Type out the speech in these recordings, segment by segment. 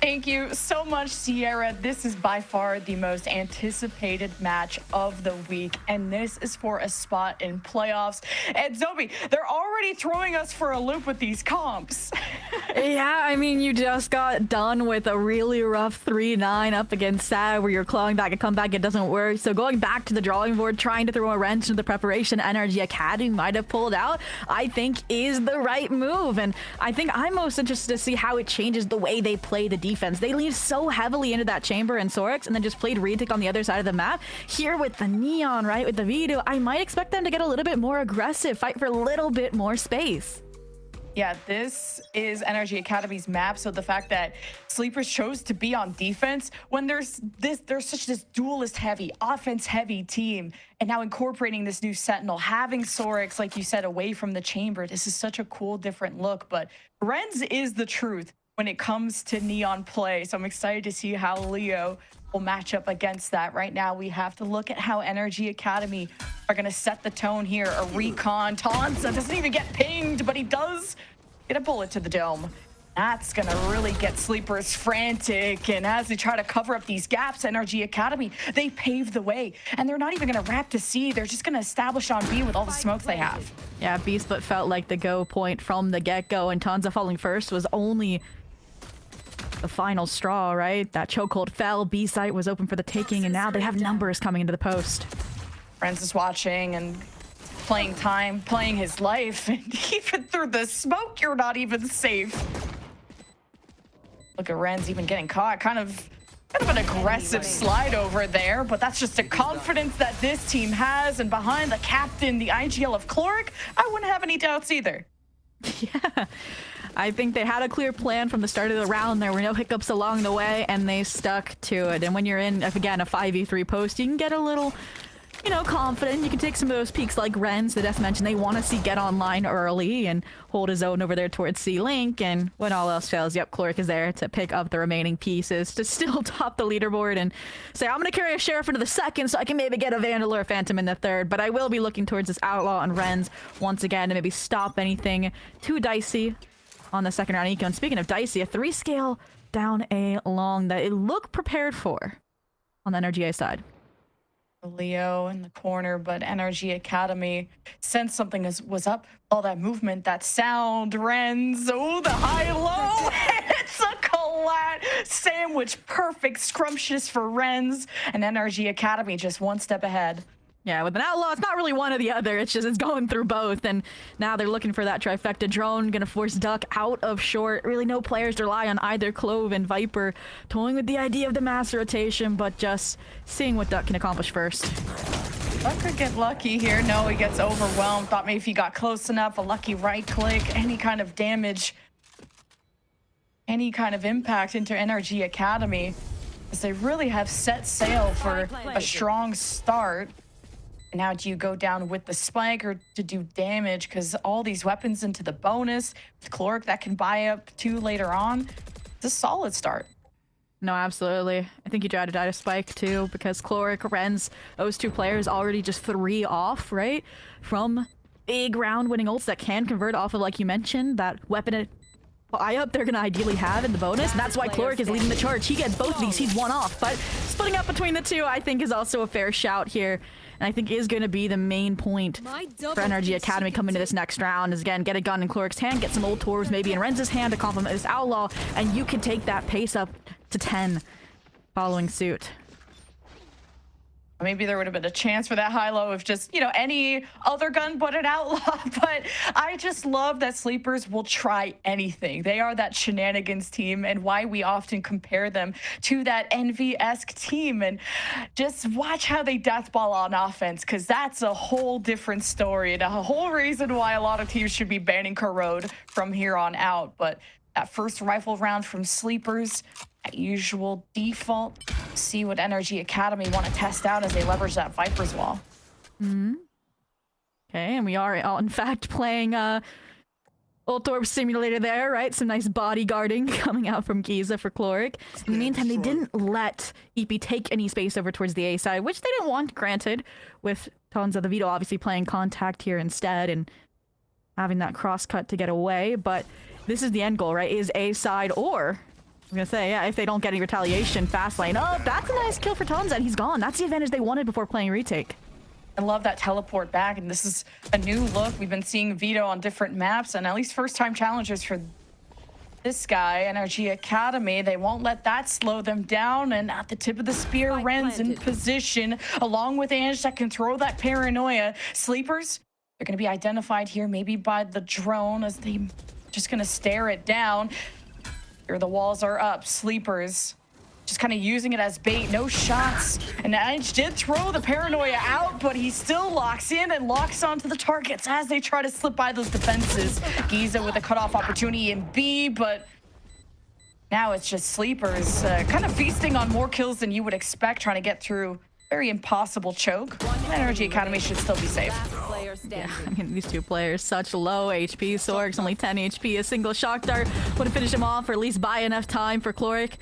Thank you so much, Sierra. This is by far the most anticipated match of the week, and this is for a spot in playoffs. And Zobi, they're already throwing us for a loop with these comps. Yeah, I mean, you just got done with a really rough 3-9 up against Sad, where you're clawing back a comeback, it doesn't work. So going back to the drawing board, trying to throw a wrench into the preparation NRG Academy might have pulled out, I think is the right move. And I think I'm most interested to see how it changes the way they play the defense. They lean so heavily into that chamber and Sorex, and then just played Retic on the other side of the map. Here with the Neon, right, with the Vito, I might expect them to get a little bit more aggressive, fight for a little bit more space. Yeah, this is NRG Academy's map, so the fact that Sleepers chose to be on defense when there's such this duelist heavy, offense heavy team, and now incorporating this new Sentinel, having Sorex, like you said, away from the chamber, this is such a cool, different look. But Renz is the truth when it comes to Neon play, so I'm excited to see how Leo will match up against that. Right now, we have to look at how NRG Academy are going to set the tone here. A recon. Tonsa doesn't even get pinged, but he does get a bullet to the dome. That's going to really get Sleepers frantic. And as they try to cover up these gaps, NRG Academy, they pave the way. And they're not even going to wrap to C. They're just going to establish on B with all the smokes they have. Yeah, B split felt like the go point from the get-go, and Tonsa falling first was only the final straw, right? That chokehold fell, B site was open for the taking, and now they have numbers coming into the post. Renz is watching and playing time, playing his life, and even through the smoke, you're not even safe. Look at Renz even getting caught. Kind of an aggressive slide over there, but that's just a confidence that this team has, and behind the captain, the IGL of Cloric, I wouldn't have any doubts either. Yeah. I think they had a clear plan from the start of the round. There were no hiccups along the way, and they stuck to it. And when you're in, again, a 5v3 post, you can get a little, you know, confident. You can take some of those peaks like Renz, that Des mentioned. They want to see get online early and hold his own over there towards C-Link. And when all else fails, yep, Cloric is there to pick up the remaining pieces to still top the leaderboard and say, I'm going to carry a Sheriff into the second so I can maybe get a Vandal or a Phantom in the third. But I will be looking towards this Outlaw and Renz once again to maybe stop anything too dicey on the second round eco. And speaking of dicey, a 3 scale down A long that it looked prepared for on the NRGA side. Leo in the corner, but NRG Academy sensed something was up. All that movement, that sound, Renz, oh, the high-low, it's a collat sandwich, perfect, scrumptious for Renz, and NRG Academy just one step ahead. Yeah, with an Outlaw, it's not really one or the other. It's just, it's going through both. And now they're looking for that trifecta. Drone going to force Duck out of short. Really no players to rely on either Clove and Viper. Toying with the idea of the mass rotation, but just seeing what Duck can accomplish first. Duck could get lucky here. No, he gets overwhelmed. Thought maybe if he got close enough, a lucky right click, any kind of damage, any kind of impact into NRG Academy. As they really have set sail for a strong start. Now do you go down with the spike or to do damage? Because all these weapons into the bonus with Cloric that can buy up to later on. It's a solid start. No, absolutely. I think you try to die to spike too, because Cloric, Renz, those two players already just 3 off, right? From big round winning ults that can convert off of, like you mentioned, that weapon buy up they're gonna ideally have in the bonus. And that's why Cloric is leading the charge. He gets both of these, he's 1 off. But splitting up between the two, I think, is also a fair shout here. And I think is going to be the main point for NRG Academy coming to this next round is, again, get a gun in Cloric's hand, get some old Torbs maybe in Renz's hand to complement this Outlaw, and you can take that pace up to 10 following suit. Maybe there would have been a chance for that high-low if just, you know, any other gun but an Outlaw. But I just love that Sleepers will try anything. They are that shenanigans team, and why we often compare them to that Envy-esque team. And just watch how they deathball on offense, because that's a whole different story and a whole reason why a lot of teams should be banning Corrode from here on out. But that first rifle round from Sleepers, that usual default. See what NRG Academy want to test out as they leverage that Viper's wall. Okay, and we are in fact playing Old Torb Simulator there, right? Some nice bodyguarding coming out from Giza for Cloric. In the meantime, they didn't let EEPY take any space over towards the A side, which they didn't want, granted, with Tonsa the Vito obviously playing contact here instead and having that cross cut to get away. But this is the end goal, right? Is A side or I'm gonna say, yeah, if they don't get any retaliation, fast lane. Oh, that's a nice kill for Tonza, and he's gone. That's the advantage they wanted before playing retake. I love that teleport back, and this is a new look. We've been seeing Vito on different maps, and at least first-time challengers for this guy, NRG Academy. They won't let that slow them down, and at the tip of the spear, Ren's in position, along with Ange that can throw that paranoia. Sleepers, they're going to be identified here maybe by the drone as they just going to stare it down. Here the walls are up. Sleepers just kind of using it as bait. No shots. And Edge did throw the paranoia out, but he still locks in and locks onto the targets as they try to slip by those defenses. Giza with a cutoff opportunity in B, but now it's just Sleepers kind of feasting on more kills than you would expect, trying to get through very impossible choke. NRG Academy should still be safe. Yeah, I mean, these two players, such low HP. Sorg's only 10 HP. A single shock dart would have finished him off, or at least buy enough time for Chloric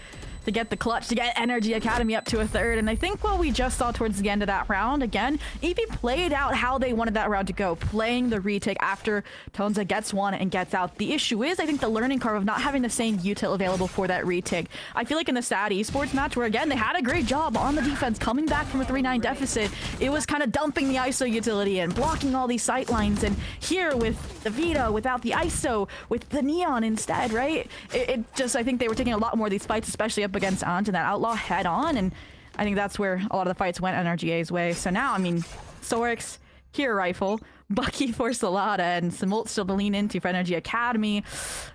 to get the clutch, to get NRG Academy up to a third. And I think what we just saw towards the end of that round, again, EEPY played out how they wanted that round to go, playing the retake after Tonza gets one and gets out. The issue is, I think, the learning curve of not having the same util available for that retake. I feel like in the SAD esports match, where again, they had a great job on the defense, coming back from a 3-9 deficit, it was kind of dumping the ISO utility and blocking all these sight lines. And here with the Vito, without the ISO, with the Neon instead, right? It just, I think they were taking a lot more of these fights, especially up against Ant and that Outlaw head on, and I think that's where a lot of the fights went NRGA's way. So now, I mean, Sorix, Hero Rifle, Bucky for Salada, and some ult still to lean into for NRG Academy.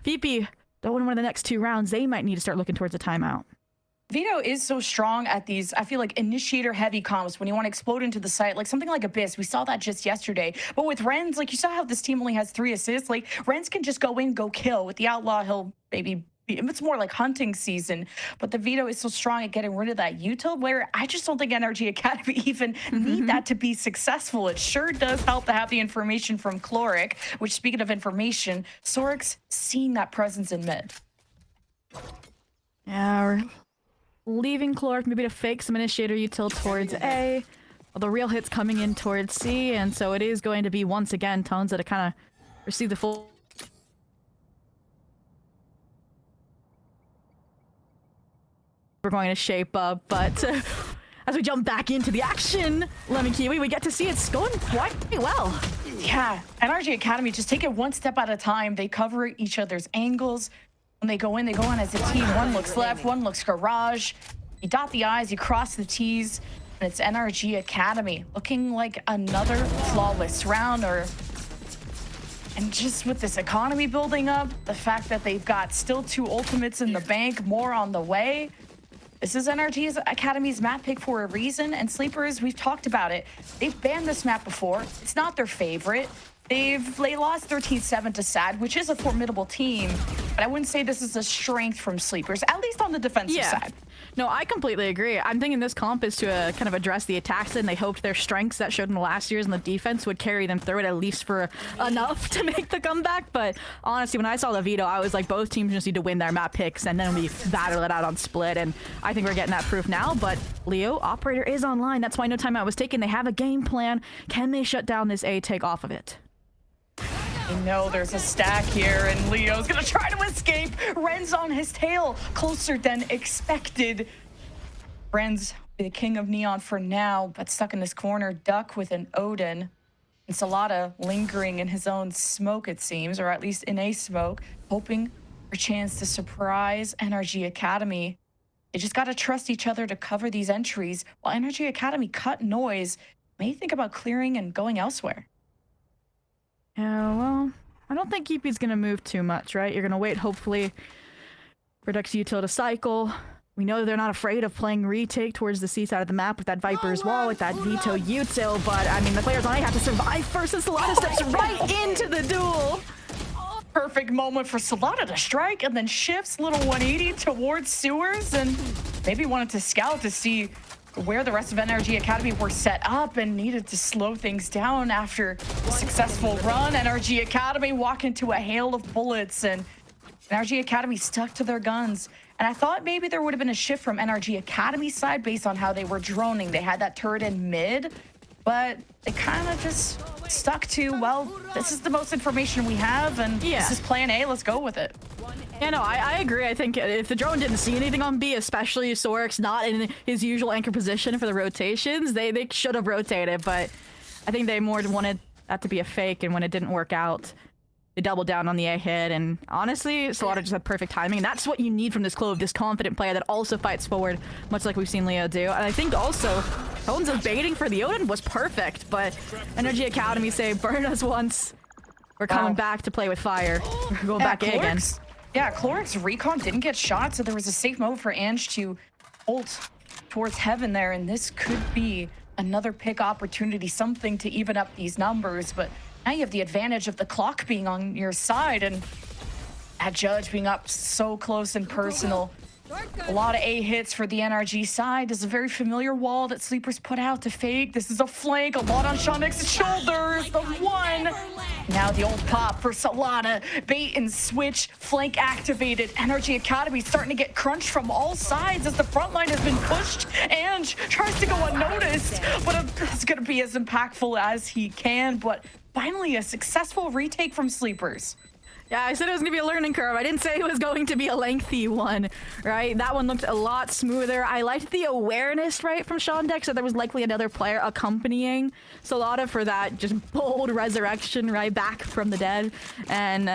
VP, don't win one of the next two rounds, they might need to start looking towards a timeout. Vito is so strong at these, I feel like, initiator-heavy comps when you want to explode into the site, like something like Abyss. We saw that just yesterday. But with Renz, like, you saw how this team only has 3 assists. Like, Renz can just go in, go kill. With the Outlaw, he'll maybe... It's more like hunting season, but the Vito is so strong at getting rid of that util, where I just don't think NRG Academy even need that to be successful. It sure does help to have the information from Chloric, which, speaking of information, Sorix seeing that presence in mid. Yeah, we're leaving Chloric maybe to fake some initiator util towards A. Well, the real hit's coming in towards C, and so it is going to be once again Tonza to kind of receive the full... We're going to shape up, but as we jump back into the action, Lemmy Kiwi, we get to see it's going quite well. Yeah, NRG Academy just take it one step at a time. They cover each other's angles. When they go in as a team. One looks left, one looks garage. You dot the I's, you cross the T's, and it's NRG Academy looking like another flawless round. And just with this economy building up, the fact that they've got still 2 ultimates in the bank, more on the way. This is NRG Academy's map pick for a reason, and Sleepers, we've talked about it. They've banned this map before. It's not their favorite. They lost 13-7 to SAD, which is a formidable team, but I wouldn't say this is a strength from Sleepers, at least on the defensive side. No, I completely agree. I'm thinking this comp is to kind of address the attacks, and they hoped their strengths that showed in the last years in the defense would carry them through it at least for enough to make the comeback. But honestly, when I saw the Vito, I was like, both teams just need to win their map picks, and then we battle it out on split. And I think we're getting that proof now. But Leo, Operator is online. That's why no timeout was taken. They have a game plan. Can they shut down this A take off of it? I know there's a stack here, and Leo's gonna try to escape. Ren's on his tail, closer than expected. Ren's the king of Neon for now, but stuck in this corner. Duck with an Odin. And Salada lingering in his own smoke, it seems, or at least in a smoke, hoping for a chance to surprise NRG Academy. They just gotta trust each other to cover these entries. While NRG Academy cut noise, may think about clearing and going elsewhere. Yeah, well, I don't think EEPY's gonna move too much, right? You're gonna wait, hopefully, for Duck's util to cycle. We know they're not afraid of playing retake towards the C side of the map with that Viper's Wall, with that Vito util, but I mean, the players only have to survive first, and Salada steps right into the duel. Perfect moment for Salada to strike, and then shifts little 180 towards sewers, and maybe wanted to scout to see where the rest of NRG Academy were set up and needed to slow things down after a successful run. NRG Academy walk into a hail of bullets, and NRG Academy stuck to their guns. And I thought maybe there would have been a shift from NRG Academy's side based on how they were droning. They had that turret in mid, but they kind of just stuck to, well, this is the most information we have, and this is plan A, let's go with it. Yeah, no, I agree. I think if the drone didn't see anything on B, especially Sorik's not in his usual anchor position for the rotations, they should have rotated, but I think they more wanted that to be a fake, and when it didn't work out, they doubled down on the A hit, and honestly, Solata just had perfect timing, and that's what you need from this Clove, this confident player that also fights forward, much like we've seen Leo do. And I think also, Honzo's baiting for the Odin was perfect, but NRG Academy say, burn us once, we're coming back to play with fire. We're going back A again. Yeah, Cloric's recon didn't get shot, so there was a safe mode for Ange to ult towards heaven there, and this could be another pick opportunity, something to even up these numbers, but now you have the advantage of the clock being on your side and that Judge being up so close and personal. A lot of A hits for the NRG side. This is a very familiar wall that Sleepers put out to fake. This is a flank, a lot on Shonix's shoulders. The one. Now the old pop for Solana. Bait and switch, flank activated. NRG Academy starting to get crunched from all sides as the front line has been pushed. Ange tries to go unnoticed, but it's going to be as impactful as he can. But finally, a successful retake from Sleepers. Yeah, I said it was going to be a learning curve. I didn't say it was going to be a lengthy one, right? That one looked a lot smoother. I liked the awareness, right, from Shondex, so there was likely another player accompanying Solana for that just bold resurrection, right, back from the dead. And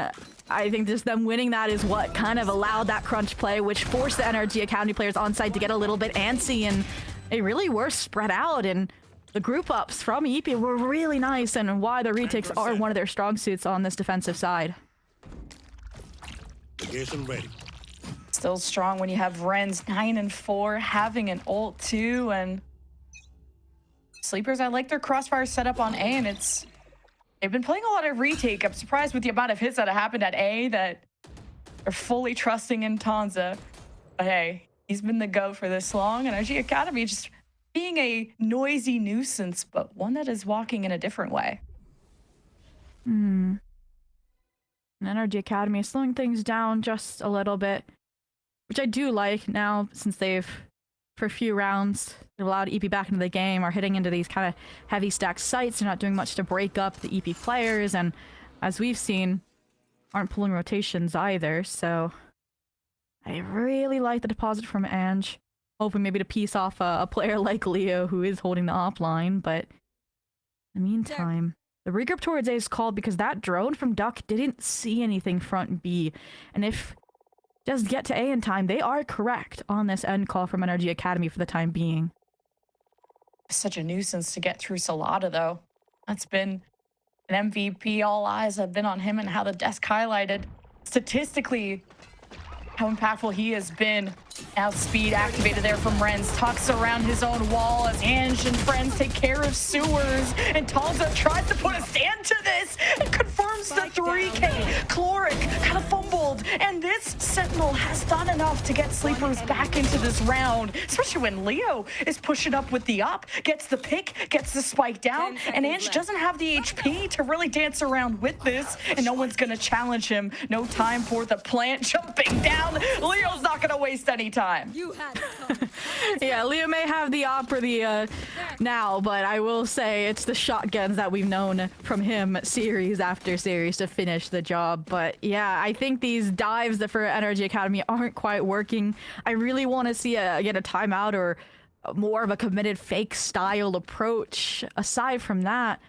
I think just them winning that is what kind of allowed that crunch play, which forced the NRG Academy players on site to get a little bit antsy, and they really were spread out. And the group ups from EEPY were really nice, and why the retakes are one of their strong suits on this defensive side. Relegation ready. Still strong when you have Ren's 9 and 4 having an ult too, and Sleepers, I like their crossfire setup on A, and they've been playing a lot of retake. I'm surprised with the amount of hits that have happened at A that they're fully trusting in Tanza. But hey, he's been the GOAT for this long, and NRG Academy just being a noisy nuisance, but one that is walking in a different way. NRG Academy is slowing things down just a little bit, which I do like now, since they've, for a few rounds, allowed EEPY back into the game, are hitting into these kind of heavy stacked sites. They're not doing much to break up the EEPY players, and as we've seen, aren't pulling rotations either, so I really like the deposit from Ange. Hoping maybe to piece off a player like Leo, who is holding the op line, but in the meantime, the regroup towards A is called because that drone from Duck didn't see anything front B. And if it does get to A in time, they are correct on this end call from NRG Academy for the time being. Such a nuisance to get through Solata, though. That's been an MVP. All eyes have been on him and how the desk highlighted statistically how impactful he has been. Now speed activated there from Renz. Tucks around his own wall as Ange and friends take care of sewers. And Tanza tries to put a stand to this and confirms the 3K. Cloric kind of fumbled. And this Sentinel has done enough to get Sleepers back into this round. Especially when Leo is pushing up with the up. Gets the pick, gets the spike down. And Ange doesn't have the HP to really dance around with this. And no one's going to challenge him. No time for the plant jumping down. Leo's not going to waste any time. You had it. Yeah, Leo may have the op or the now, but I will say it's the shotguns that we've known from him series after series to finish the job. But yeah, I think these dives that for NRG Academy aren't quite working. I really want to see again a timeout or more of a committed fake style approach. Aside from that,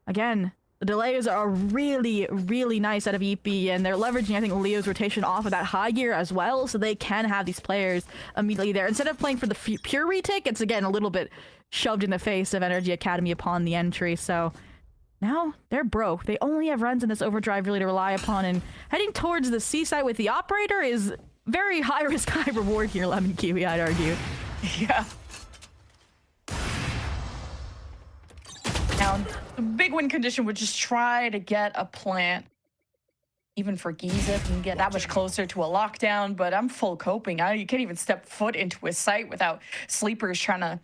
again, the delays are really, really nice out of EEPY, and they're leveraging, I think, Leo's rotation off of that high gear as well, so they can have these players immediately there. Instead of playing for the pure retake, it's, again, a little bit shoved in the face of NRG Academy upon the entry, so now they're broke. They only have runs in this overdrive really to rely upon, and heading towards the C site with the operator is very high risk, high reward here, Lemon Kiwi, I'd argue. Yeah. Now, the big win condition would just try to get a plant. Even for Giza, if you can get that much closer to a lockdown, but I'm full coping. You can't even step foot into a site without Sleepers trying to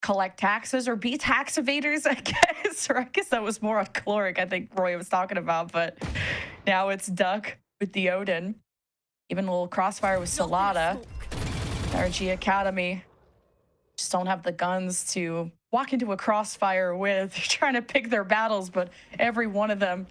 collect taxes or be tax evaders, I guess. Or I guess that was more on Cloric, I think Roy was talking about, but now it's Duck with the Odin. Even a little crossfire with Solata. NRG Academy just don't have the guns to walk into a crossfire with. They're trying to pick their battles, but every one of them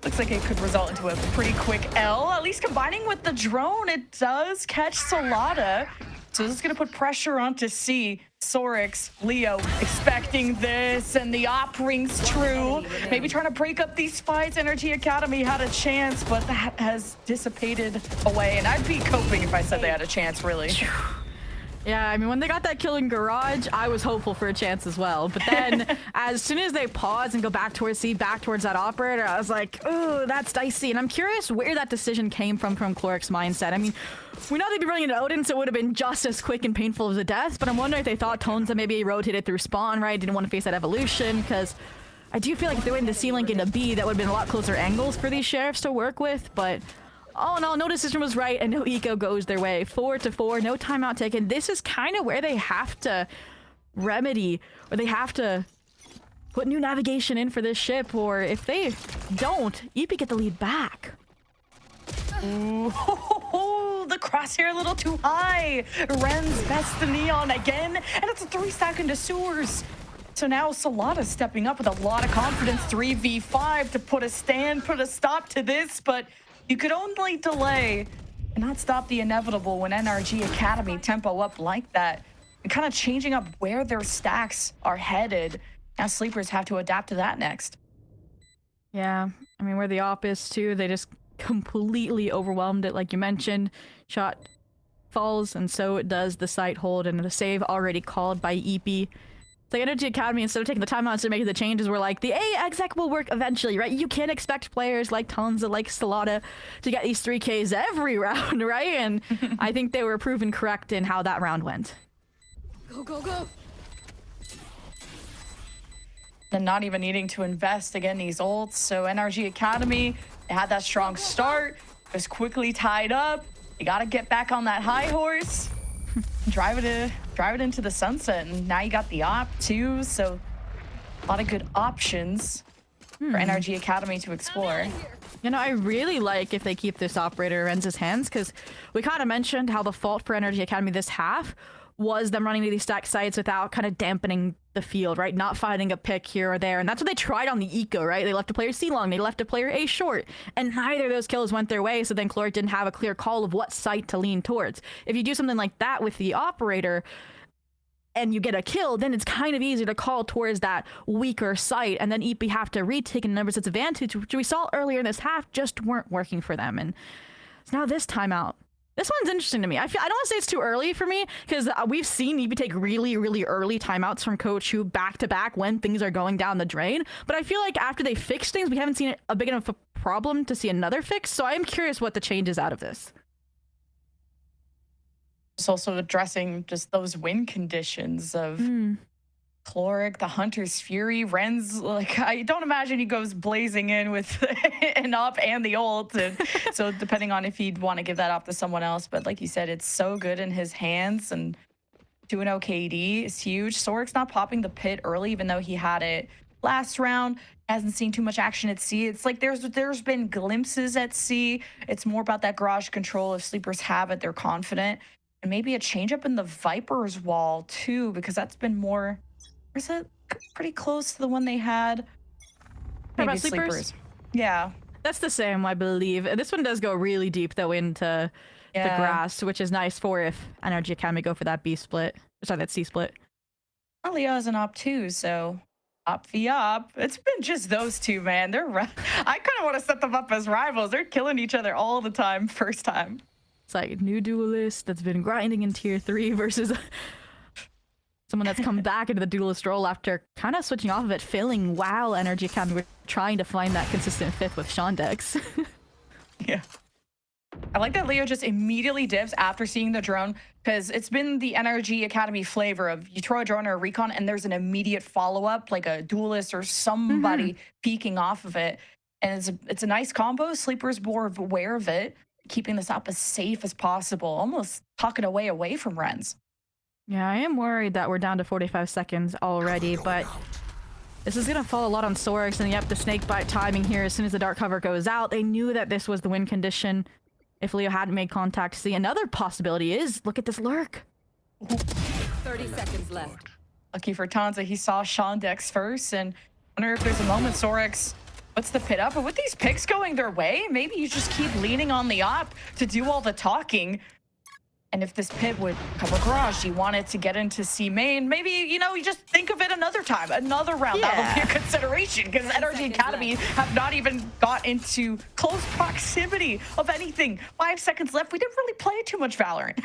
Looks like it could result into a pretty quick L. At least combining with the drone, it does catch Solada. So this is going to put pressure onto C. Sorix, Leo expecting this, and the op rings true. Maybe trying to break up these fights. NRG Academy had a chance, but that has dissipated away. And I'd be coping if I said they had a chance, really. Yeah, I mean, when they got that kill in Garage, I was hopeful for a chance as well. But then, as soon as they pause and go back towards C, back towards that operator, I was like, oh, that's dicey. And I'm curious where that decision came from Cloric's mindset. I mean, we know they'd be running into Odin, so it would have been just as quick and painful as a death. But I'm wondering if they thought Tones that maybe rotated through spawn, right? Didn't want to face that evolution, because I do feel like if they went into C-Link into B, that would have been a lot closer angles for these sheriffs to work with. But all in all, no decision was right, and no eco goes their way. 4-4, no timeout taken. This is kind of where they have to remedy, or they have to put new navigation in for this ship, or if they don't, EP get the lead back. Ooh, the crosshair a little too high. Ren's best to Neon again, and it's a 3-stack into sewers. So now Solada stepping up with a lot of confidence. 3v5 to put a stop to this, but you could only delay and not stop the inevitable when NRG Academy tempo up like that. And kind of changing up where their stacks are headed. Now Sleepers have to adapt to that next. Yeah, I mean, where the op is too, they just completely overwhelmed it, like you mentioned. Shot falls, and so it does the site hold, and the save already called by EP. The NRG Academy, instead of taking the time out to make the changes, were like, the A exec will work eventually, right? You can't expect players like Tonza, like Solada to get these 3Ks every round, right? And I think they were proven correct in how that round went. Go, go, go. And not even needing to invest again these ults. So NRG Academy, they had that strong start, just quickly tied up. You got to get back on that high horse. Drive it into the sunset, and now you got the op too, so a lot of good options for NRG Academy to explore. You know, I really like if they keep this operator in Renz's hands, because we kind of mentioned how the fault for NRG Academy this half was them running to these stack sites without kind of dampening the field, right? Not finding a pick here or there. And that's what they tried on the eco, right? They left a player C long, they left a player A short, and neither of those kills went their way. So then Cloric didn't have a clear call of what site to lean towards. If you do something like that with the operator and you get a kill, then it's kind of easy to call towards that weaker site, and then EP have to retake a number sets advantage, which we saw earlier in this half just weren't working for them. And so now this timeout, this one's interesting to me. I don't want to say it's too early for me, because we've seen EP take really, really early timeouts from Coach who back-to-back when things are going down the drain. But I feel like after they fix things, we haven't seen a big enough problem to see another fix. So I'm curious what the change is out of this. It's also addressing just those win conditions of Cloric, the Hunter's Fury, Ren's, like, I don't imagine he goes blazing in with an op and the ult. And so depending on if he'd want to give that op to someone else. But like you said, it's so good in his hands, and 2-0 KD is huge. Sorik's not popping the pit early, even though he had it last round. Hasn't seen too much action at C. It's like there's been glimpses at C. It's more about that garage control. If Sleepers have it, they're confident. And maybe a change up in the Viper's wall too, because that's been more... Is it pretty close to the one they had? Maybe about Sleepers? Yeah. That's the same, I believe. This one does go really deep, though, into the grass, which is nice for if NRG Academy go for that B split. Sorry, that C split. Well, Leo has an op too, so op v op. It's been just those two, man. I kind of want to set them up as rivals. They're killing each other all the time, first time. It's like new duelist that's been grinding in tier 3 versus... someone that's come back into the duelist role after kind of switching off of it, failing while NRG Academy were trying to find that consistent fifth with Shondex. Yeah. I like that Leo just immediately dips after seeing the drone, because it's been the NRG Academy flavor of you throw a drone or a recon and there's an immediate follow-up, like a duelist or somebody peeking off of it. And it's a nice combo. Sleepers more aware of it, keeping this up as safe as possible, almost tucking away from Renz. Yeah, I am worried that we're down to 45 seconds already, but this is going to fall a lot on Sorix, and yep, the snakebite timing here as soon as the dark cover goes out. They knew that this was the win condition if Leo hadn't made contact. See, another possibility is, look at this lurk. 30 seconds left. Lucky for Tanza, he saw Shondex first, and I wonder if there's a moment Sorix puts the pit up. But with these picks going their way, maybe you just keep leaning on the op to do all the talking. And if this pit would cover garage, you wanted to get into C main, maybe, you know, you just think of it another time, another round. Yeah. That would be a consideration because NRG Academy have not even got into close proximity of anything. 5 seconds left. We didn't really play too much Valorant.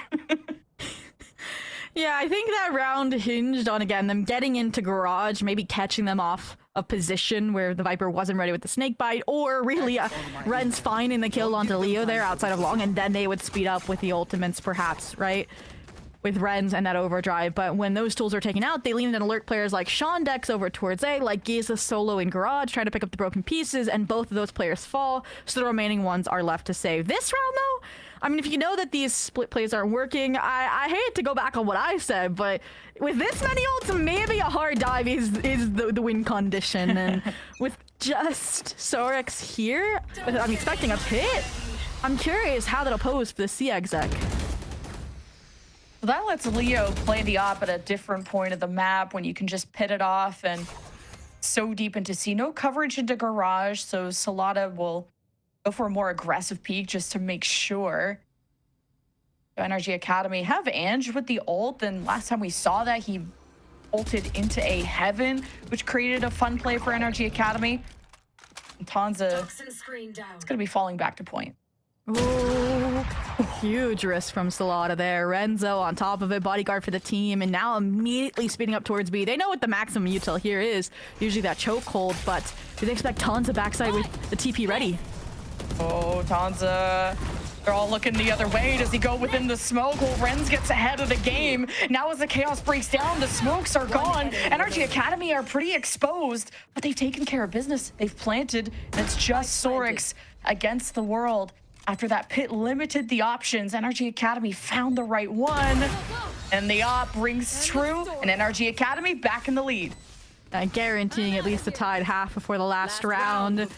Yeah, I think that round hinged on, again, them getting into garage, maybe catching them off a position where the Viper wasn't ready with the snake bite, or really Ren's finding the kill onto Leo there outside of long, and then they would speed up with the ultimates, perhaps, right? With Ren's and that overdrive. But when those tools are taken out, they lean in and alert players like Sean Dex over towards A, like Giza solo in garage, trying to pick up the broken pieces, and both of those players fall, so the remaining ones are left to save. This round, though, I mean, if you know that these split plays aren't working, I hate to go back on what I said, but with this many ults, maybe a hard dive is the win condition. And with just Sorex here, I'm expecting a pit. I'm curious how that'll pose for the C exec. So that lets Leo play the op at a different point of the map when you can just pit it off and so deep into C. No coverage into garage, so Solada will go for a more aggressive peek just to make sure. NRG Academy have Ange with the ult, and last time we saw that, he ulted into a heaven, which created a fun play for NRG Academy. And Tanza is going to be falling back to point. Ooh, huge risk from Solada there. Renzo on top of it, bodyguard for the team, and now immediately speeding up towards B. They know what the maximum util here is, usually that chokehold, but do they expect Tanza backside with the TP ready? Oh, Tanza. They're all looking the other way. Does he go within the smoke? Well, Renz gets ahead of the game. Now as the chaos breaks down, the smokes are gone. NRG Academy are pretty exposed, but they've taken care of business. They've planted, and it's just Sorex against the world. After that pit limited the options, NRG Academy found the right one, and the op rings true, and NRG Academy back in the lead. Guaranteeing at least a tied half before the last round.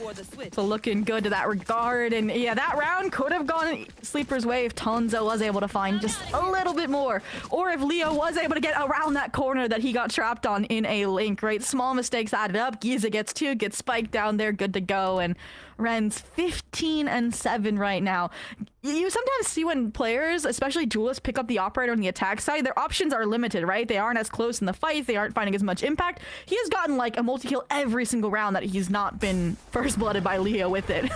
So looking good to that regard. And yeah, that round could have gone Sleeper's way if Tanza was able to find just a little bit more. Or if Leo was able to get around that corner that he got trapped on in a link, right? Small mistakes added up. Giza gets 2, gets spiked down there, good to go. And Ren's 15-7 right now. You sometimes see when players, especially duelists, pick up the operator on the attack side, their options are limited, right? They aren't as close in the fight. They aren't finding as much impact. He has gotten like a multi-kill every single round that he's not been first-blooded by Leo with it.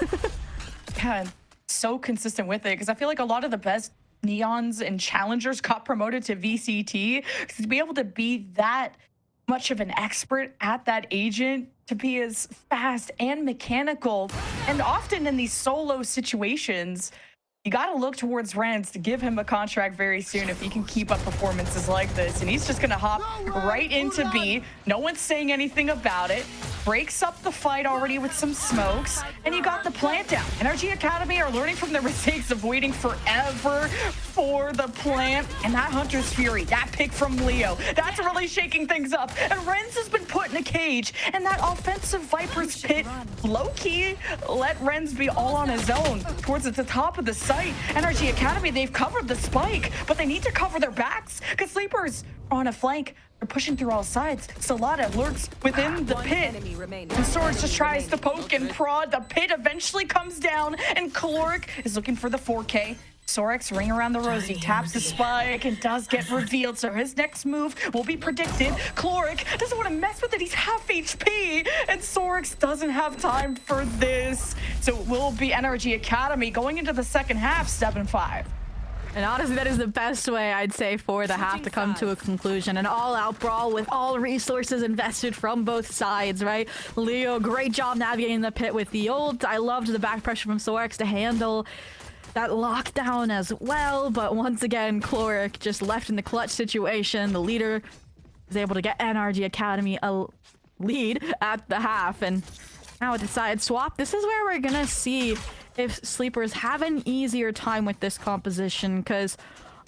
Yeah, so consistent with it, because I feel like a lot of the best Neons and Challengers got promoted to VCT. To be able to be that much of an expert at that agent, to be as fast and mechanical, and often in these solo situations, you got to look towards Renz to give him a contract very soon if he can keep up performances like this. And he's just going to hop right into B. No one's saying anything about it. Breaks up the fight already with some smokes. And you got the plant down. NRG Academy are learning from their mistakes of waiting forever for the plant. And that Hunter's Fury, that pick from Leo, that's really shaking things up. And Renz has been put in a cage. And that offensive Viper's pit, low-key, let Renz be all on his own towards the top of the site. NRG Academy, they've covered the spike, but they need to cover their backs because Sleepers are on a flank. They're pushing through all sides. Solada lurks within the pit, and Swords just tries to poke and prod. The pit eventually comes down, and Caloric is looking for the 4K. Sorex ring around the rosy, taps the spike, and does get revealed, so his next move will be predicted. Caloric doesn't want to mess with it, he's half HP, and Sorex doesn't have time for this. So it will be NRG Academy going into the second half, 7-5. And honestly, that is the best way, I'd say, for the half to come to a conclusion. An all-out brawl with all resources invested from both sides, right? Leo, great job navigating the pit with the ult. I loved the back pressure from Sorex to handle that lockdown as well, but once again, Cloric just left in the clutch situation. The leader is able to get NRG Academy a lead at the half, and now with the side swap, this is where we're gonna see if Sleepers have an easier time with this composition, because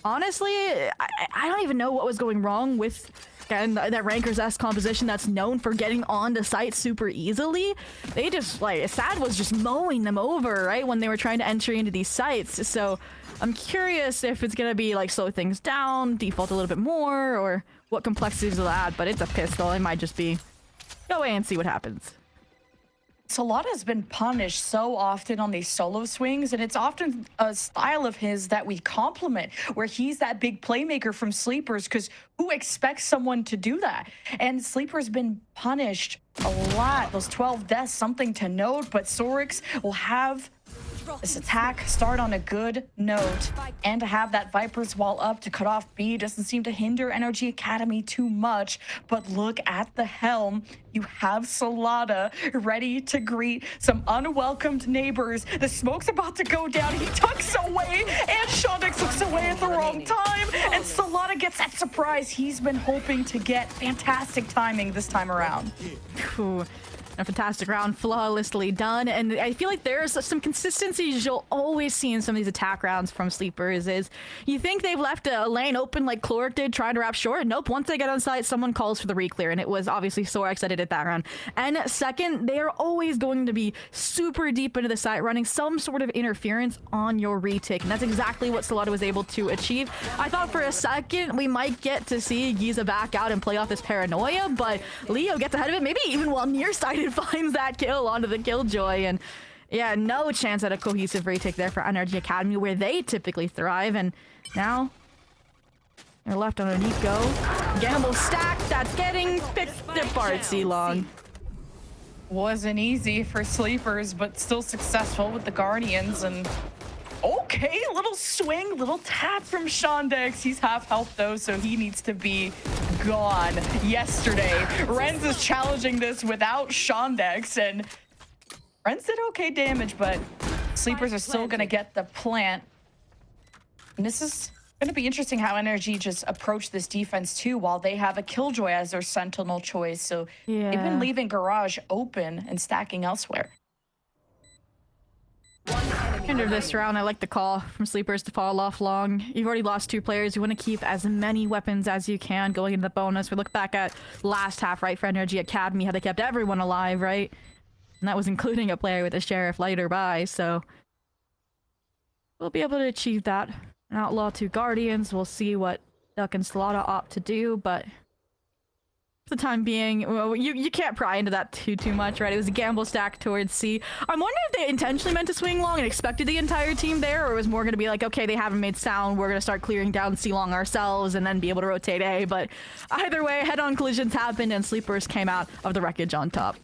honestly, I don't even know what was going wrong with again that Rankers S composition that's known for getting onto site super easily. They just, like, Sad was just mowing them over, right, when they were trying to enter into these sites. So I'm curious if it's gonna be like slow things down, default a little bit more, or what complexities will add. But it's a pistol. It might just be go away and see what happens. Solana has been punished so often on these solo swings, and it's often a style of his that we compliment, where he's that big playmaker from Sleepers, because who expects someone to do that? And Sleeper's been punished a lot. Those 12 deaths, something to note, but Sorix will have this attack start on a good note, and to have that Viper's wall up to cut off B doesn't seem to hinder NRG Academy too much. But look at the helm. You have Solana ready to greet some unwelcomed neighbors. The smoke's about to go down. He tucks away, and Shondex looks away at the wrong time. And Solana gets that surprise he's been hoping to get. Fantastic timing this time around. Ooh. A fantastic round, flawlessly done, and I feel like there's some consistencies you'll always see in some of these attack rounds from Sleepers. Is you think they've left a lane open like Cloric did, trying to wrap short? Nope. Once they get on site, someone calls for the reclear, and it was obviously Sorix that did it that round. And second, they are always going to be super deep into the site, running some sort of interference on your retake, and that's exactly what Solana was able to achieve. I thought for a second we might get to see Giza back out and play off this paranoia, but Leo gets ahead of it, maybe even while nearsighted finds that kill onto the Killjoy. And yeah, no chance at a cohesive retake there for NRG Academy, where they typically thrive. And now they're left on a Nico. Gamble stack that's getting picked apart. C-Long. Wasn't easy for Sleepers, but still successful with the Guardians. And okay, little swing, little tap from Shondex. He's half health though, so he needs to be gone yesterday. Renz is challenging this without Shondex, and Renz did okay damage, but Sleepers are still gonna get the plant. And this is gonna be interesting how NRG just approach this defense too, while they have a Killjoy as their sentinel choice. So they've been leaving Garage open and stacking elsewhere. End of this round, I like the call from Sleepers to fall off long. You've already lost 2 players. You want to keep as many weapons as you can going into the bonus. We look back at last half, right, for NRG Academy, how they kept everyone alive, right? And that was including a player with a Sheriff lighter by, so we'll be able to achieve that. An Outlaw 2 Guardians. We'll see what Duck and Solana opt to do, but for the time being, well, you can't pry into that too much, right? It was a gamble stack towards C. I'm wondering if they intentionally meant to swing long and expected the entire team there, or it was more going to be like, okay, they haven't made sound, we're going to start clearing down C long ourselves and then be able to rotate A. But either way, head-on collisions happened and Sleepers came out of the wreckage on top.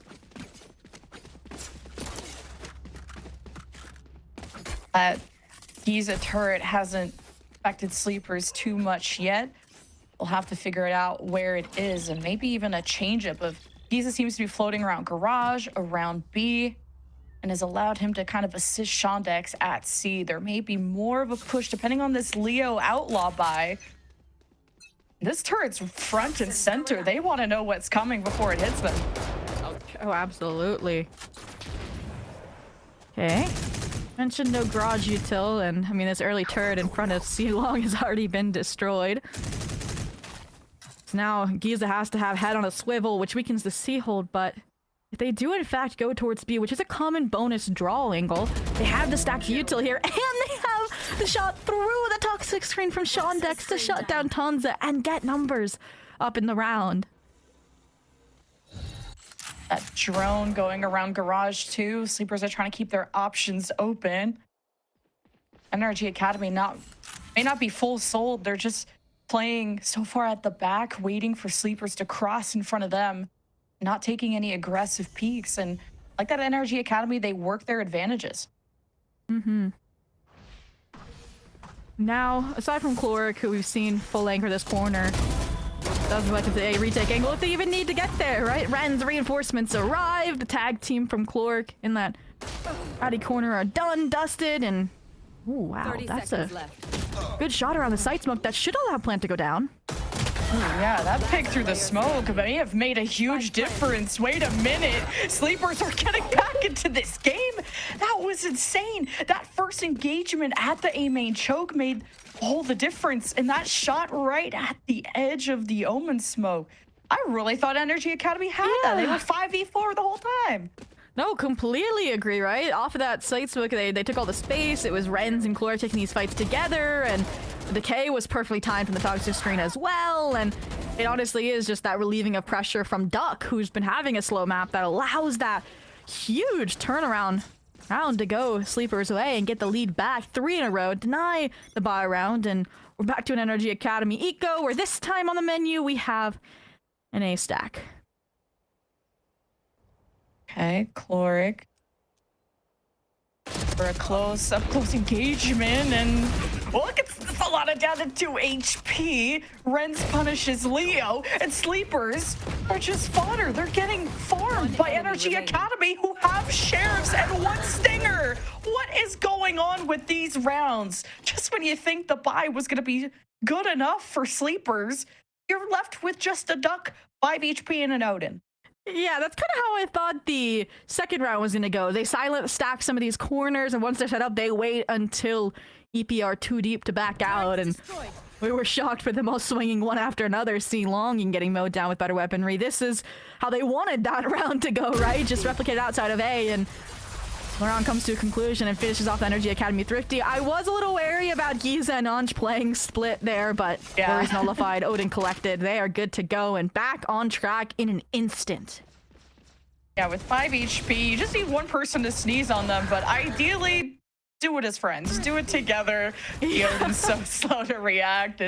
Giza turret hasn't affected Sleepers too much yet. We'll have to figure it out where it is, and maybe even a change-up of Giza seems to be floating around Garage, around B, and has allowed him to kind of assist Shondex at C. There may be more of a push depending on this Leo Outlaw buy. This turret's front and center. They want to know what's coming before it hits them. Oh, absolutely. Okay. Mentioned no Garage util, and I mean, this early turret in front of C-Long has already been destroyed. So now Giza has to have head on a swivel, which weakens the C-hold, but if they do in fact go towards B, which is a common bonus draw angle, they have the stack util here, and they have the shot through the toxic screen from Shondex to shut down Tanza and get numbers up in the round. That drone going around Garage too. Sleepers are trying to keep their options open. NRG Academy may not be full sold. They're just playing so far at the back, waiting for Sleepers to cross in front of them, not taking any aggressive peeks. And like that NRG Academy, they work their advantages. Now, aside from Cloric, who we've seen full anchor this corner, doesn't look like it's a retake angle if they even need to get there, right? Ren's reinforcements arrived. The tag team from Cloric in that ratty corner are done, dusted, and ooh, wow, that's a good shot around the site smoke that should allow plant to go down. Ooh, yeah, that pick through the smoke may have made a huge difference. Wait a minute. Sleepers are getting back into this game. That was insane. That first engagement at the A main choke made all the difference. And that shot right at the edge of the Omen smoke. I really thought NRG Academy had that. They were 5v4 the whole time. No, completely agree, right? Off of that site smoke, they took all the space. It was Renz and Cloric taking these fights together, and the decay was perfectly timed from the toxic screen as well. And it honestly is just that relieving of pressure from Duck, who's been having a slow map that allows that huge turnaround round to go Sleepers way and get the lead back 3 in a row, deny the buy round, and we're back to an NRG Academy Eco, where this time on the menu we have an A stack. Okay, Chloric for a up-close engagement, and well, look, it's a lot of down to 2 HP. Renz punishes Leo, and Sleepers are just fodder. They're getting farmed by NRG Academy, who have Sheriffs and 1 Stinger. What is going on with these rounds? Just when you think the buy was going to be good enough for Sleepers, you're left with just a Duck, 5 HP, and an Odin. Yeah, that's kind of how I thought the second round was going to go. They silent stack some of these corners, and once they're set up, they wait until EEPY are too deep to back out, and we were shocked for them all swinging one after another, C long and getting mowed down with better weaponry. This is how they wanted that round to go, right? Just replicate outside of A, and the round comes to a conclusion and finishes off the NRG Academy Thrifty. I was a little wary about Giza and Anj playing split there, but worries nullified. Odin collected. They are good to go and back on track in an instant. Yeah, with 5 HP, you just need one person to sneeze on them, but ideally, do it as friends. Do it together. The Odin's so slow to react.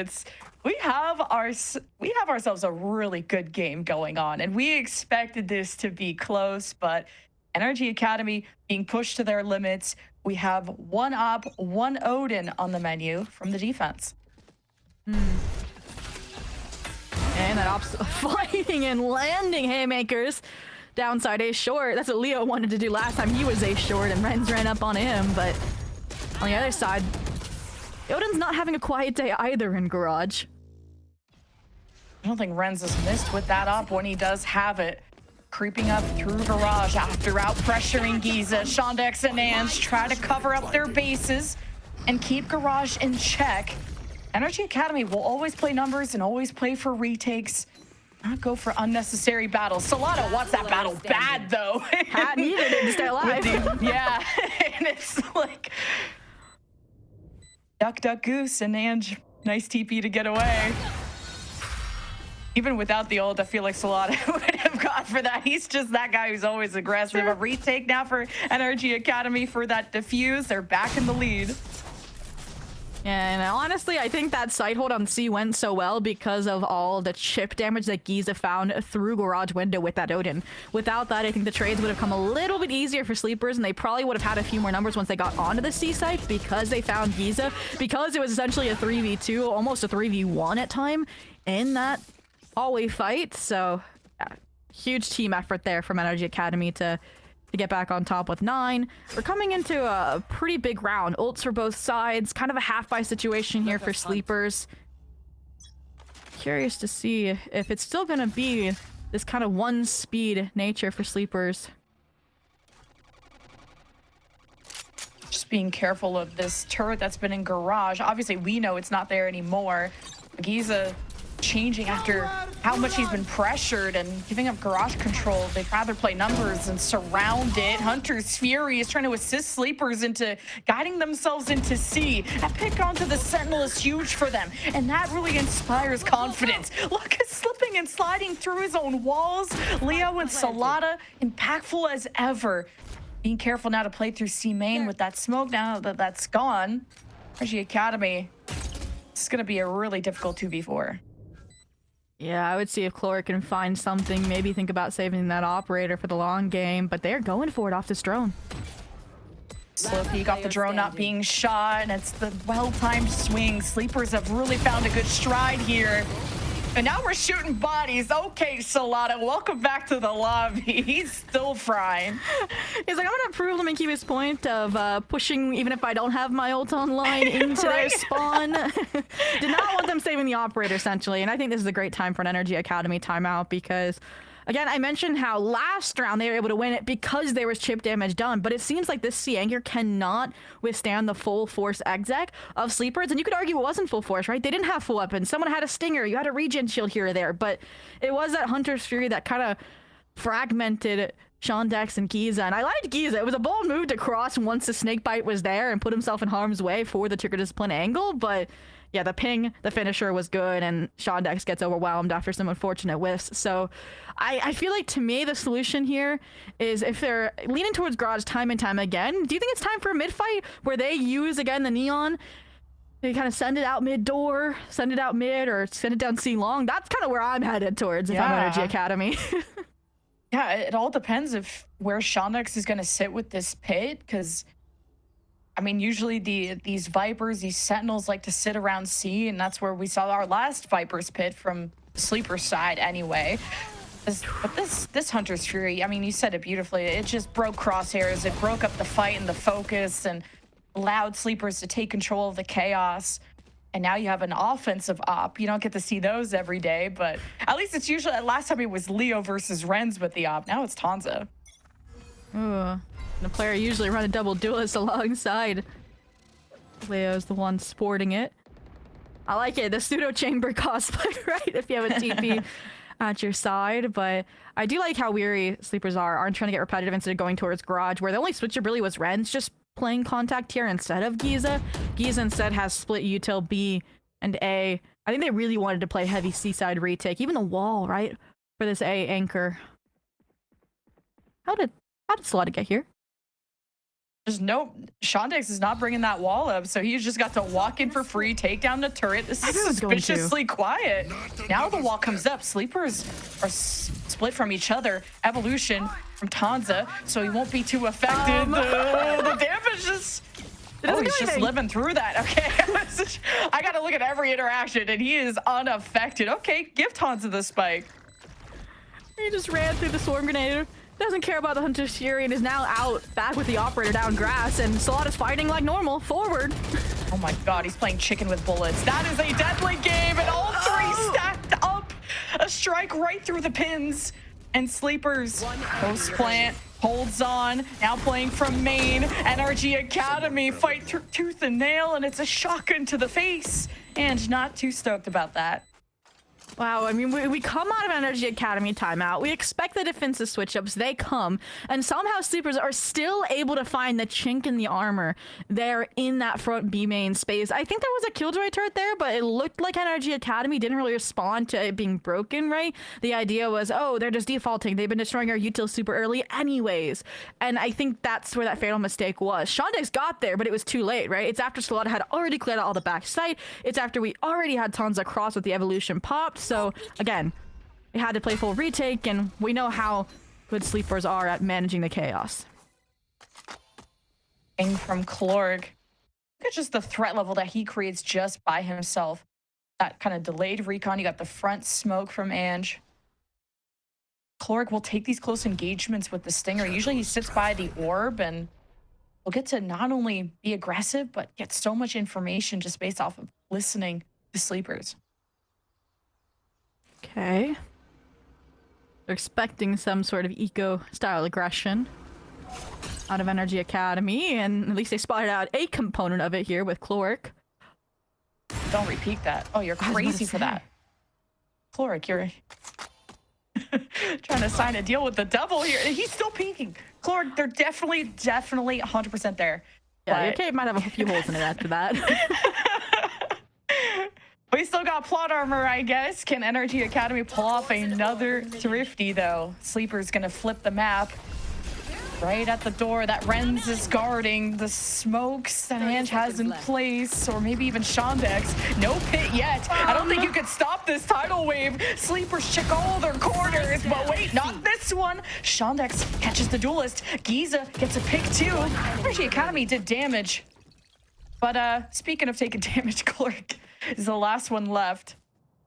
We have ourselves a really good game going on, and we expected this to be close, but NRG Academy being pushed to their limits. We have 1 op, 1 Odin on the menu from the defense. And that op's fighting and landing haymakers. Downside A short. That's what Leo wanted to do last time he was A short, and Renz ran up on him. But on the other side, Odin's not having a quiet day either in Garage. I don't think Renz is missed with that op when he does have it. Creeping up through Garage after out pressuring Giza. Shondex and Ange try to cover up their bases and keep Garage in check. NRG Academy will always play numbers and always play for retakes, not go for unnecessary battles. Solana wants that battle bad, though. Needed it to stay alive. Yeah, and it's like duck, duck, goose, and Ange, nice TP to get away. Even without the ult, I feel like Solana would have gone for that. He's just that guy who's always aggressive. A retake now for NRG Academy for that defuse. They're back in the lead. And honestly, I think that side hold on C went so well because of all the chip damage that Giza found through Garage window with that Odin. Without that, I think the trades would have come a little bit easier for Sleepers, and they probably would have had a few more numbers once they got onto the C side because they found Giza, because it was essentially a 3v2, almost a 3v1 at time in that hallway fight. So huge team effort there from NRG Academy to get back on top with 9. We're coming into a pretty big round. Ults for both sides. Kind of a half-buy situation here for Sleepers. Curious to see if it's still going to be this kind of one-speed nature for Sleepers. Just being careful of this turret that's been in Garage. Obviously, we know it's not there anymore. Giza changing after how much he's been pressured and giving up Garage control. They'd rather play numbers and surround it. Hunter's Fury is trying to assist Sleepers into guiding themselves into C. That pick onto the Sentinel is huge for them, and that really inspires confidence. Look at slipping and sliding through his own walls. Leo and Solana, impactful as ever. Being careful now to play through C main with that smoke now that that's gone. NRG Academy, it's going to be a really difficult 2v4. Yeah, I would see if Chlor can find something, maybe think about saving that operator for the long game, but they're going for it off this drone. Slowpeak got the drone not being shot, and it's the well-timed swing. Sleepers have really found a good stride here. And now we're shooting bodies. Okay, Solana, welcome back to the lobby. He's still frying. He's like, I'm gonna prove, let me keep his point of pushing, even if I don't have my ult online, into their spawn. Did not want them saving the operator, essentially. And I think this is a great time for an NRG Academy timeout because, again, I mentioned how last round they were able to win it because there was chip damage done, but it seems like this C Anchor cannot withstand the full force exec of Sleepers, and you could argue it wasn't full force, right? They didn't have full weapons. Someone had a stinger, you had a regen shield here or there, but it was that Hunter's Fury that kind of fragmented Shondex and Giza, and I liked Giza. It was a bold move to cross once the snake bite was there and put himself in harm's way for the trigger discipline angle, but yeah, the ping, the finisher was good, and Shondex gets overwhelmed after some unfortunate whiffs. So I feel like, to me, the solution here is, if they're leaning towards Garage time and time again, do you think it's time for a mid-fight where they use, again, the Neon? They kind of send it out mid-door, send it out mid, or send it down C-long. That's kind of where I'm headed towards if I'm NRG Academy. Yeah, it all depends if where Shondex is going to sit with this pit, because I mean, usually these Vipers, these Sentinels like to sit around C, and that's where we saw our last Vipers pit from the Sleeper side anyway. But this Hunter's Fury, I mean, you said it beautifully. It just broke crosshairs. It broke up the fight and the focus and allowed Sleepers to take control of the chaos. And now you have an offensive op. You don't get to see those every day, but at least it's usually, last time it was Leo versus Renz with the op. Now it's Tanza. Ooh. The player usually run a double duelist alongside. Leo's the one sporting it. I like it. The pseudo chamber cosplay, right? If you have a TP at your side. But I do like how weary Sleepers aren't trying to get repetitive instead of going towards Garage, where the only switch really was Renz just playing contact here instead of Giza. Giza instead has split util B and A. I think they really wanted to play heavy C-side retake. Even the wall, right? For this A anchor. How did Solidifying get here? Just no, Shondex is not bringing that wall up, so he's just got to walk in for free, take down the turret. This is suspiciously quiet. Now the wall comes up. Sleepers are split from each other. Evolution from Tanza, so he won't be too affected. The damage is... Oh, he's just living through that. Okay, I gotta look at every interaction, and he is unaffected. Okay, give Tanza the spike. He just ran through the swarm grenade. Doesn't care about the Hunter's Fury and is now out back with the operator down grass, and Slot is fighting like normal forward. Oh my god, he's playing chicken with bullets. That is a deadly game, and all three stacked up. A strike right through the pins. And Sleepers post plant holds on, now playing from main. NRG Academy fight through tooth and nail, and it's a shotgun to the face. And not too stoked about that. Wow, I mean, we come out of NRG Academy timeout. We expect the defensive switch-ups. They come, and somehow Sleepers are still able to find the chink in the armor there in that front B main space. I think there was a Killjoy turret there, but it looked like NRG Academy didn't really respond to it being broken, right? The idea was, oh, they're just defaulting. They've been destroying our util super early anyways. And I think that's where that fatal mistake was. Shondex got there, but it was too late, right? It's after Solana had already cleared out all the backside. It's after we already had tons of cross with the evolution popped. So again, we had to play full retake, and we know how good Sleepers are at managing the chaos. And from Klorg, look at just the threat level that he creates just by himself. That kind of delayed recon. You got the front smoke from Ange. Klorg will take these close engagements with the Stinger. Usually he sits by the orb and will get to not only be aggressive, but get so much information just based off of listening to Sleepers. Okay. They're expecting some sort of eco-style aggression out of NRG Academy, and at least they spotted out a component of it here with Chloric. Don't repeat that. Oh, you're crazy for that. Chloric, you're trying to sign a deal with the devil here. He's still peeking. Chloric, they're definitely 100% there. Yeah, your cave might have a few holes in it after that. We still got plot armor, I guess. Can NRG Academy pull off another thrifty, though? Sleeper's gonna flip the map. Right at the door that Renz is guarding. The smokes that Ange has in place, or maybe even Shondex. No pit yet. I don't think you could stop this tidal wave. Sleepers check all their corners, but wait, not this one. Shondex catches the duelist. Giza gets a pick too. NRG Academy did damage. But speaking of taking damage, Clark is the last one left.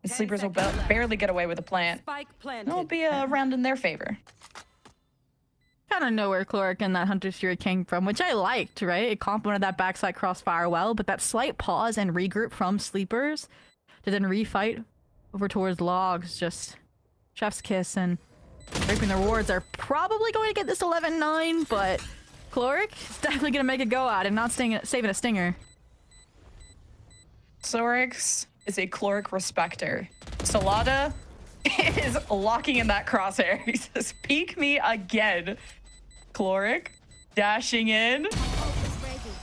And Sleepers will barely get away with the plant. It'll be a round in their favor. Kind of know where Chloric and that Hunter's Fury came from, which I liked, right? It complemented that backside crossfire well, but that slight pause and regroup from Sleepers to then refight over towards Logs, just chef's kiss, and reaping the rewards are probably going to get this 11-9, but Chloric is definitely going to make a go at it, not saving a stinger. Sorix is a Chloric respecter. Solada is locking in that crosshair. He says, peek me again. Chloric dashing in.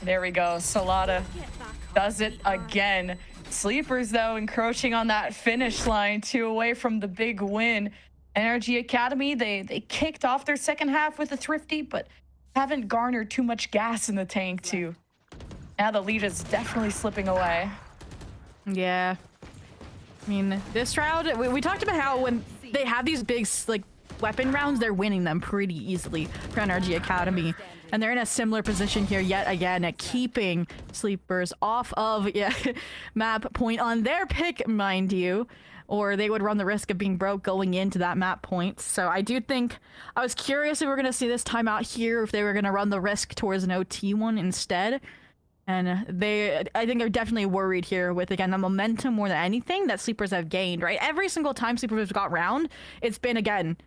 There we go. Solada does it again. Sleepers, though, encroaching on that finish line, 2 away from the big win. NRG Academy, they kicked off their second half with a thrifty, but haven't garnered too much gas in the tank too. Now the lead is definitely slipping away. Yeah. I mean, this round, we talked about how when they have these big, like, weapon rounds, they're winning them pretty easily for NRG Academy. And they're in a similar position here yet again at keeping Sleepers off of map point on their pick, mind you, or they would run the risk of being broke going into that map point. So I do think, I was curious if we were going to see this timeout here, if they were going to run the risk towards an OT one instead. And I think they're definitely worried here with, again, the momentum more than anything that Sleepers have gained, right? Every single time Sleepers have got round, it's been, again,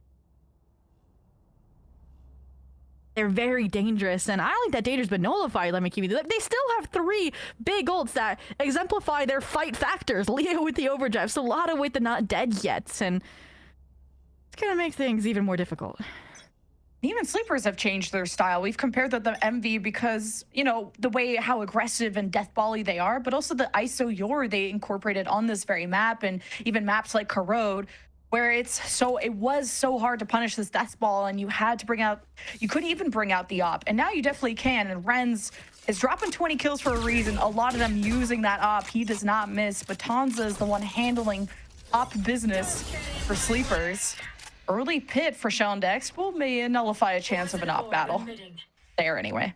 they're very dangerous, and I don't think that danger's been nullified. Let me keep you. They still have 3 big ults that exemplify their fight factors. Leo with the overdrive, Solana with the not dead yet, and it's gonna make things even more difficult. Even Sleepers have changed their style. We've compared them to MV because, you know, the way how aggressive and deathbally they are, but also the ISO Yor they incorporated on this very map, and even maps like Corrode, where it was so hard to punish this death ball, and you couldn't even bring out the op, and now you definitely can. And Renz is dropping 20 kills for a reason, a lot of them using that op. He does not miss, but Tanza is the one handling op business for Sleepers. Early pit for Shondex will may nullify a chance of an op battle there anyway.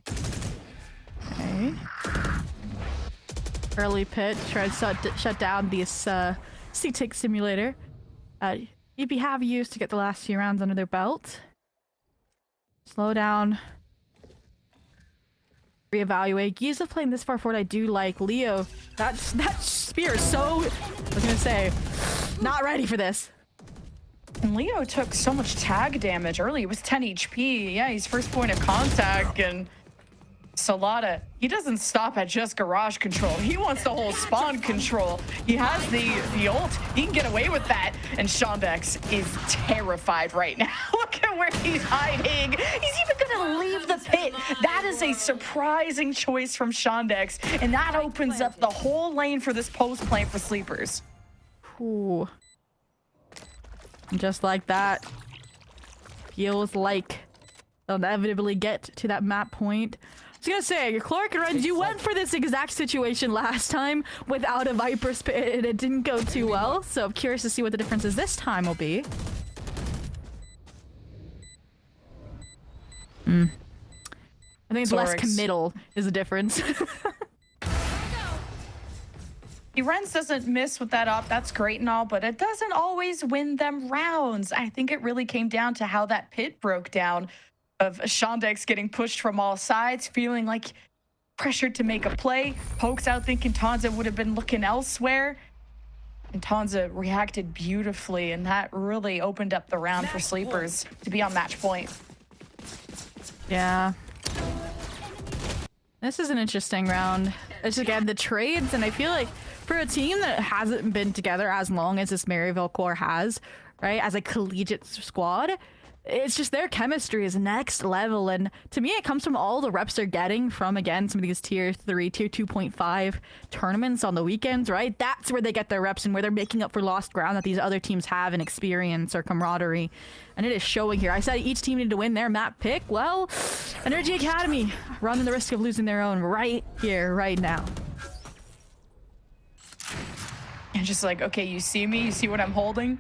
Okay. Early pit, try to shut down this C-Tick simulator. EEPY have used to get the last few rounds under their belt. Slow down. Reevaluate. Giza playing this far forward, I do like. Leo, that spear is so, I was gonna say, not ready for this. And Leo took so much tag damage early. It was 10 HP. Yeah, he's first point of contact, and Solana, he doesn't stop at just garage control. He wants the whole spawn control. He has the ult. He can get away with that. And Shondex is terrified right now. Look at where he's hiding. He's even gonna leave the pit. That is a surprising choice from Shondex, and that opens up the whole lane for this post play for Sleepers. Ooh. Just like that. Feels like they'll inevitably get to that map point. I was gonna say, Clark and Renz, you went for this exact situation last time without a Viper's Pit, and it didn't go too well. So I'm curious to see what the differences this time will be. I think it's less committal is the difference. Renz doesn't miss with that op. That's great and all, but it doesn't always win them rounds. I think it really came down to how that pit broke down, of Shondex getting pushed from all sides, feeling like pressured to make a play. Pokes out thinking Tanza would have been looking elsewhere. And Tanza reacted beautifully, and that really opened up the round for Sleepers to be on match point. Yeah. This is an interesting round. It's again the trades, and I feel like for a team that hasn't been together as long as this Maryville core has, right, as a collegiate squad, it's just their chemistry is next level. And to me, it comes from all the reps they're getting from, again, some of these tier 3, tier 2.5 tournaments on the weekends, right? That's where they get their reps and where they're making up for lost ground that these other teams have in experience or camaraderie. And it is showing here. I said each team needed to win their map pick. Well, NRG Academy running the risk of losing their own right here, right now. And just like, okay, you see me? You see what I'm holding?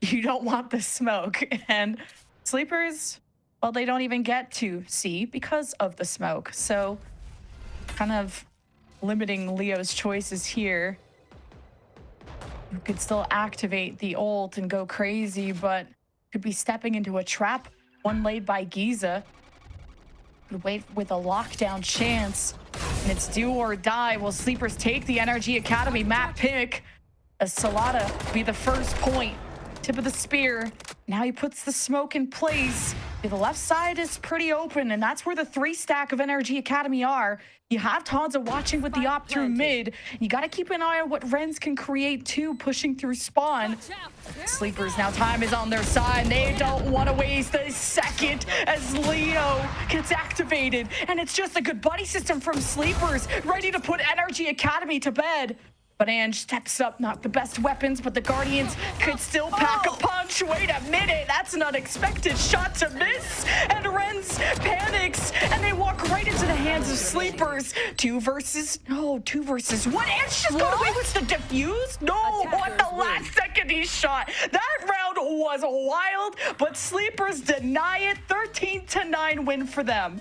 You don't want the smoke. And Sleepers, well, they don't even get to see because of the smoke. So kind of limiting Leo's choices here. You could still activate the ult and go crazy, but could be stepping into a trap, one laid by Giza. Could wait with a lockdown chance. And it's do or die. Will Sleepers take the NRG Academy map pick? As Salada be the first point. Tip of the spear. Now he puts the smoke in place. The left side is pretty open, and that's where the 3 stack of NRG Academy are. You have Tanza watching with the op through mid. You got to keep an eye on what Renz can create too, pushing through spawn. Sleepers, now time is on their side. They don't want to waste a second as Leo gets activated. And it's just a good buddy system from Sleepers, ready to put NRG Academy to bed. But Ange steps up, not the best weapons, but the Guardians could still pack a punch. Wait a minute, that's an unexpected shot to miss. And Renz panics, and they walk right into the hands of Sleepers. Two versus one. Ange just got away with the defuse? No, on the last second he shot. That round was wild, but Sleepers deny it. 13-9 win for them.